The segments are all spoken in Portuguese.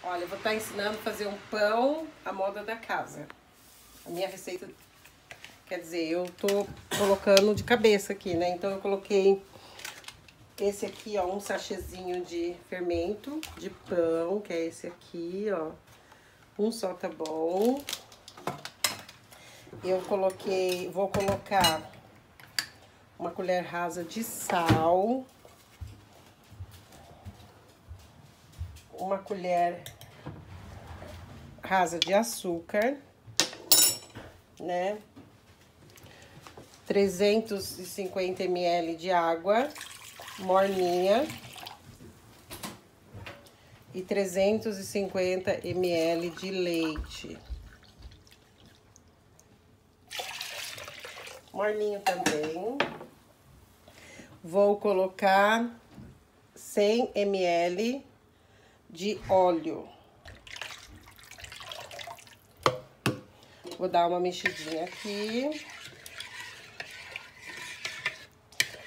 Olha, eu vou estar ensinando a fazer um pão à moda da casa. A minha receita, quer dizer, eu tô colocando de cabeça aqui, né? Então eu coloquei esse aqui, ó, um sachêzinho de fermento de pão, que é esse aqui, ó. Um só tá bom. Eu coloquei, vou colocar uma colher rasa de sal. Uma colher rasa de açúcar, né? 350 ml de água morninha e 350 ml de leite. Morninho também. Vou colocar 100 ml de óleo. Vou dar uma mexidinha aqui.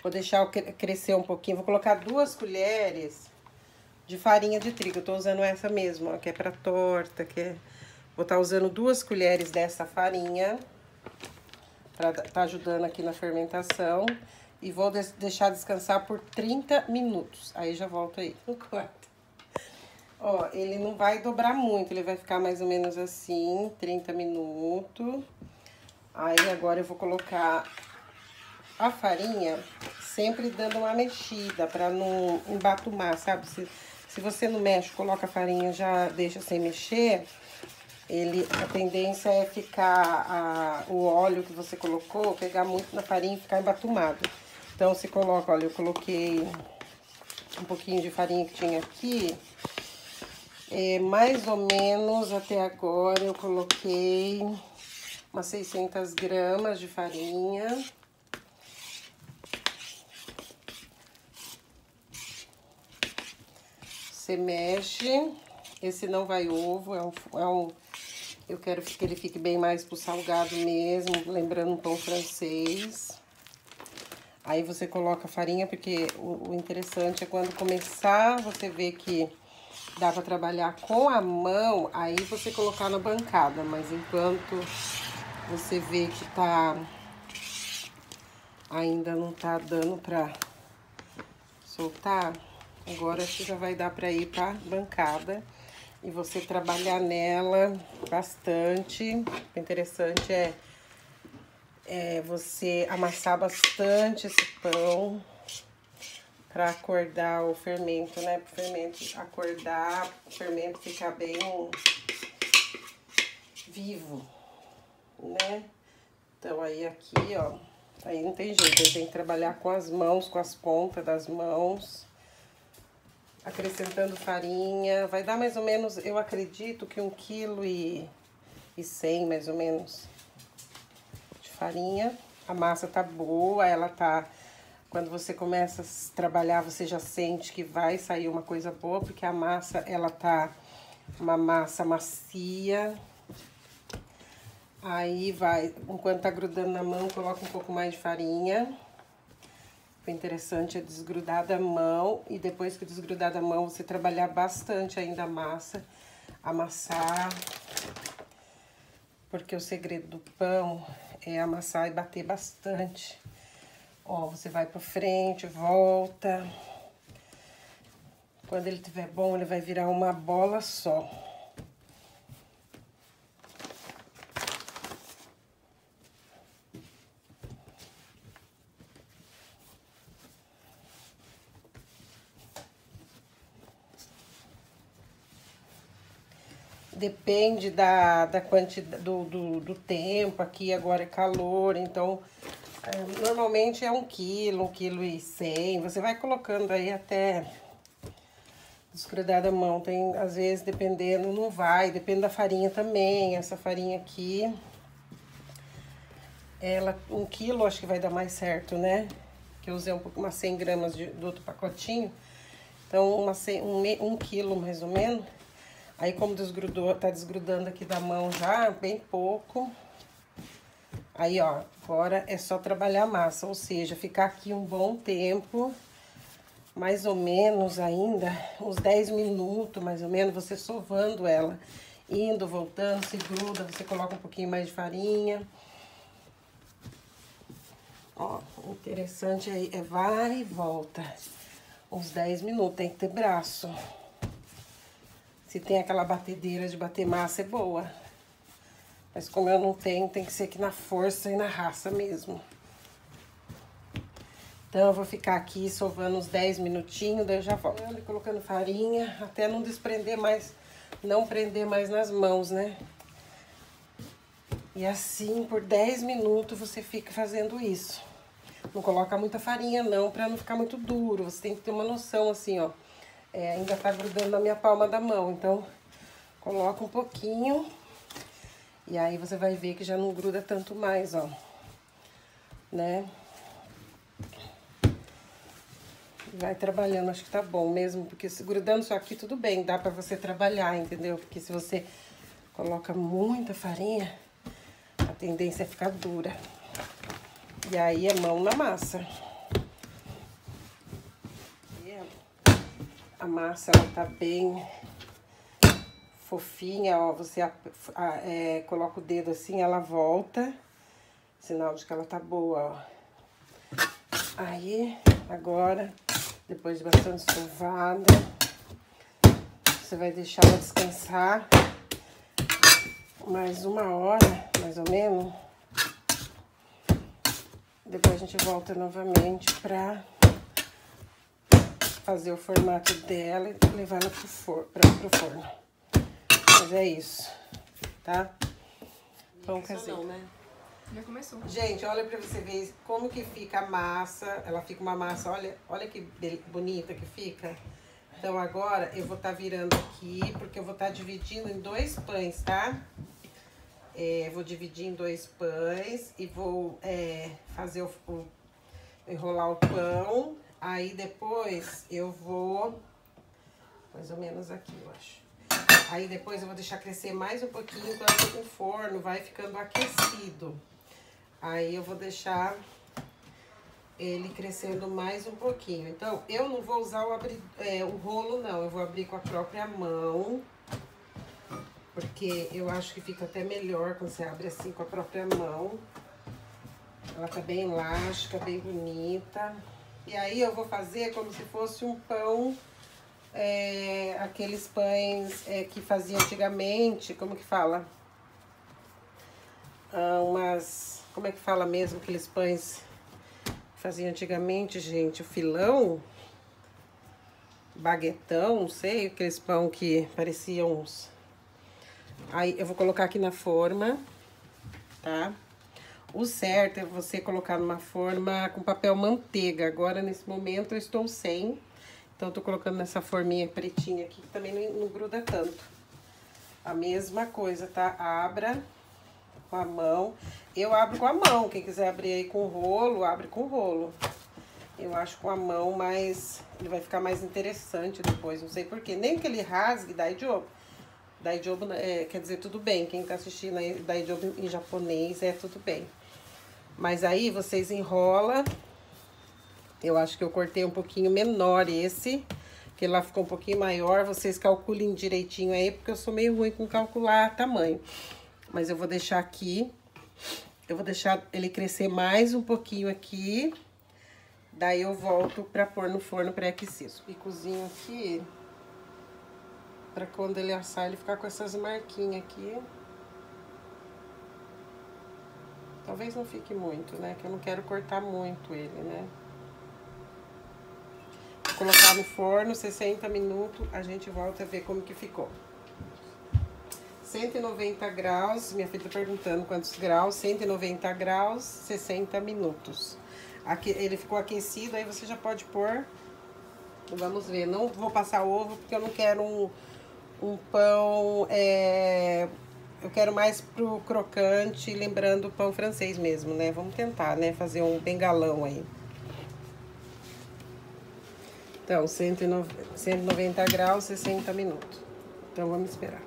Vou deixar crescer um pouquinho. Vou colocar 2 colheres de farinha de trigo. Eu tô usando essa mesmo, ó, que é pra torta, Vou estar usando 2 colheres dessa farinha pra tá ajudando aqui na fermentação. E vou deixar descansar por 30 minutos. Aí já volto aí no quarto. Ó, ele não vai dobrar muito, ele vai ficar mais ou menos assim, 30 minutos. Aí agora eu vou colocar a farinha, sempre dando uma mexida pra não embatumar, sabe? Se você não mexe, coloca a farinha, já deixa sem mexer, a tendência é ficar o óleo que você colocou, pegar muito na farinha e ficar embatumado. Então você coloca, olha, eu coloquei um pouquinho de farinha que tinha aqui. Mais ou menos até agora eu coloquei umas 600 gramas de farinha. Você mexe. Esse não vai ovo, eu quero que ele fique bem mais pro salgado mesmo, lembrando um pão francês. Aí você coloca a farinha, porque o interessante é quando começar, você vê que dá pra trabalhar com a mão, aí você colocar na bancada. Mas enquanto você vê que ainda não tá dando pra soltar, agora acho que já vai dar pra ir pra bancada. E você trabalhar nela bastante. O interessante é você amassar bastante esse pão para acordar o fermento, né? Para o fermento acordar, o fermento ficar bem vivo, né? Então aí aqui, ó, aí não tem jeito, aí tem que trabalhar com as mãos, com as pontas das mãos, acrescentando farinha. Vai dar mais ou menos, eu acredito que 1,1 kg mais ou menos de farinha. A massa tá boa, ela tá... Quando você começa a trabalhar, você já sente que vai sair uma coisa boa, porque a massa, ela tá uma massa macia. Aí vai, enquanto tá grudando na mão, coloca um pouco mais de farinha. O interessante é desgrudar da mão, e depois que desgrudar da mão, você trabalhar bastante ainda a massa, amassar. Porque o segredo do pão é amassar e bater bastante. Ó, você vai pra frente, volta. Quando ele estiver bom, ele vai virar uma bola só. Depende da quantidade, do tempo. Aqui agora é calor, então... normalmente é 1 kg, 1,1 kg. Você vai colocando aí até desgrudar da mão. Tem, às vezes, dependendo, não vai. Depende da farinha também. Essa farinha aqui, ela, 1 kg, acho que vai dar mais certo, né? Que eu usei umas 100 gramas do outro pacotinho. Então, 1 kg mais ou menos. Aí, como desgrudou, tá desgrudando aqui da mão já, bem pouco. Aí, ó, agora é só trabalhar a massa, ou seja, ficar aqui um bom tempo mais ou menos ainda, uns 10 minutos, mais ou menos, você sovando ela. Indo, voltando, se gruda, você coloca um pouquinho mais de farinha. Ó, o interessante aí é vai e volta. Uns 10 minutos, tem que ter braço. Se tem aquela batedeira de bater massa, é boa. Mas como eu não tenho, tem que ser aqui na força e na raça mesmo. Então, eu vou ficar aqui sovando uns 10 minutinhos, daí eu já volto. Colocando farinha, até não desprender mais, não prender mais nas mãos, né? E assim, por 10 minutos, você fica fazendo isso. Não coloca muita farinha, não, pra não ficar muito duro. Você tem que ter uma noção, assim, ó. Ainda tá grudando na minha palma da mão, então, coloca um pouquinho. E aí, você vai ver que já não gruda tanto mais, ó. Né? Vai trabalhando, acho que tá bom mesmo, porque se grudando só aqui, tudo bem, dá pra você trabalhar, entendeu? Porque se você coloca muita farinha, a tendência é ficar dura. E aí é mão na massa. E a massa, ela tá bem fofinha, ó, você coloca o dedo assim, ela volta, sinal de que ela tá boa, ó. Aí, agora, depois de bastante sovada, você vai deixar ela descansar mais 1 hora, mais ou menos. Depois a gente volta novamente pra fazer o formato dela e levar ela pro forno. Mas é isso, tá? Pão caseiro. Não, né? Já começou. Gente, olha pra você ver como que fica a massa. Ela fica uma massa, olha que bonita que fica. Então agora eu vou estar virando aqui, porque eu vou estar dividindo em 2 pães, tá? Vou dividir em 2 pães e vou fazer enrolar o pão. Aí depois eu vou, mais ou menos aqui, eu acho. Aí depois eu vou deixar crescer mais um pouquinho enquanto o forno vai ficando aquecido. Aí eu vou deixar ele crescendo mais um pouquinho. Então, eu não vou usar o rolo, não. Eu vou abrir com a própria mão. Porque eu acho que fica até melhor quando você abre assim com a própria mão. Ela tá bem elástica, bem bonita. E aí eu vou fazer como se fosse um pão, aqueles pães que fazia antigamente, como que fala? Como é que fala mesmo aqueles pães que fazia antigamente, gente? O filão, baguetão, não sei, aqueles pão que pareciam uns... Aí eu vou colocar aqui na forma, tá? O certo é você colocar numa forma com papel manteiga. Agora, nesse momento, eu estou sem. Então, eu tô colocando nessa forminha pretinha aqui, que também não gruda tanto. A mesma coisa, tá? Abra com a mão. Eu abro com a mão. Quem quiser abrir aí com rolo, abre com rolo. Eu acho com a mão, mas ele vai ficar mais interessante depois. Não sei porquê. Nem que ele rasgue, daijoubu. Daijoubu quer dizer tudo bem. Quem tá assistindo aí, daijoubu em japonês é tudo bem. Mas aí vocês enrolam. Eu acho que eu cortei um pouquinho menor esse, que lá ficou um pouquinho maior. Vocês calculem direitinho aí, porque eu sou meio ruim com calcular tamanho. Mas eu vou deixar aqui. Eu vou deixar ele crescer mais um pouquinho aqui. Daí eu volto pra pôr no forno pré-aquecido. Picozinho aqui, pra quando ele assar, ele ficar com essas marquinhas aqui. Talvez não fique muito, né? Que eu não quero cortar muito ele, né? Vou colocar no forno, 60 minutos, a gente volta a ver como que ficou. 190 graus, minha filha tá perguntando quantos graus, 190 graus, 60 minutos. Aqui, ele ficou aquecido, aí você já pode pôr, vamos ver, não vou passar ovo porque eu não quero um pão, eu quero mais pro crocante, lembrando o pão francês mesmo, né? Vamos tentar, né, fazer um bengalão aí. Então, 190 graus, 60 minutos. Então, vamos esperar.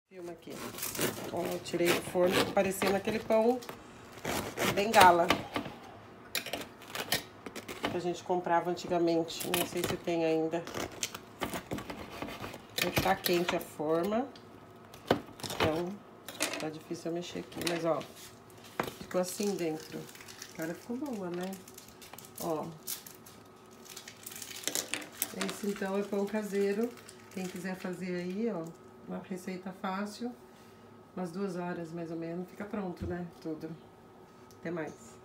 Filma aqui. Ó, eu tirei do forno, parecendo aquele pão de bengala que a gente comprava antigamente. Não sei se tem ainda. Tá quente a forma. Então, tá difícil eu mexer aqui. Mas, ó, ficou assim dentro. A cara ficou boa, né? Ó. Esse, então, é pão caseiro. Quem quiser fazer aí, ó, uma receita fácil. Umas 2 horas, mais ou menos, fica pronto, né? Tudo. Até mais.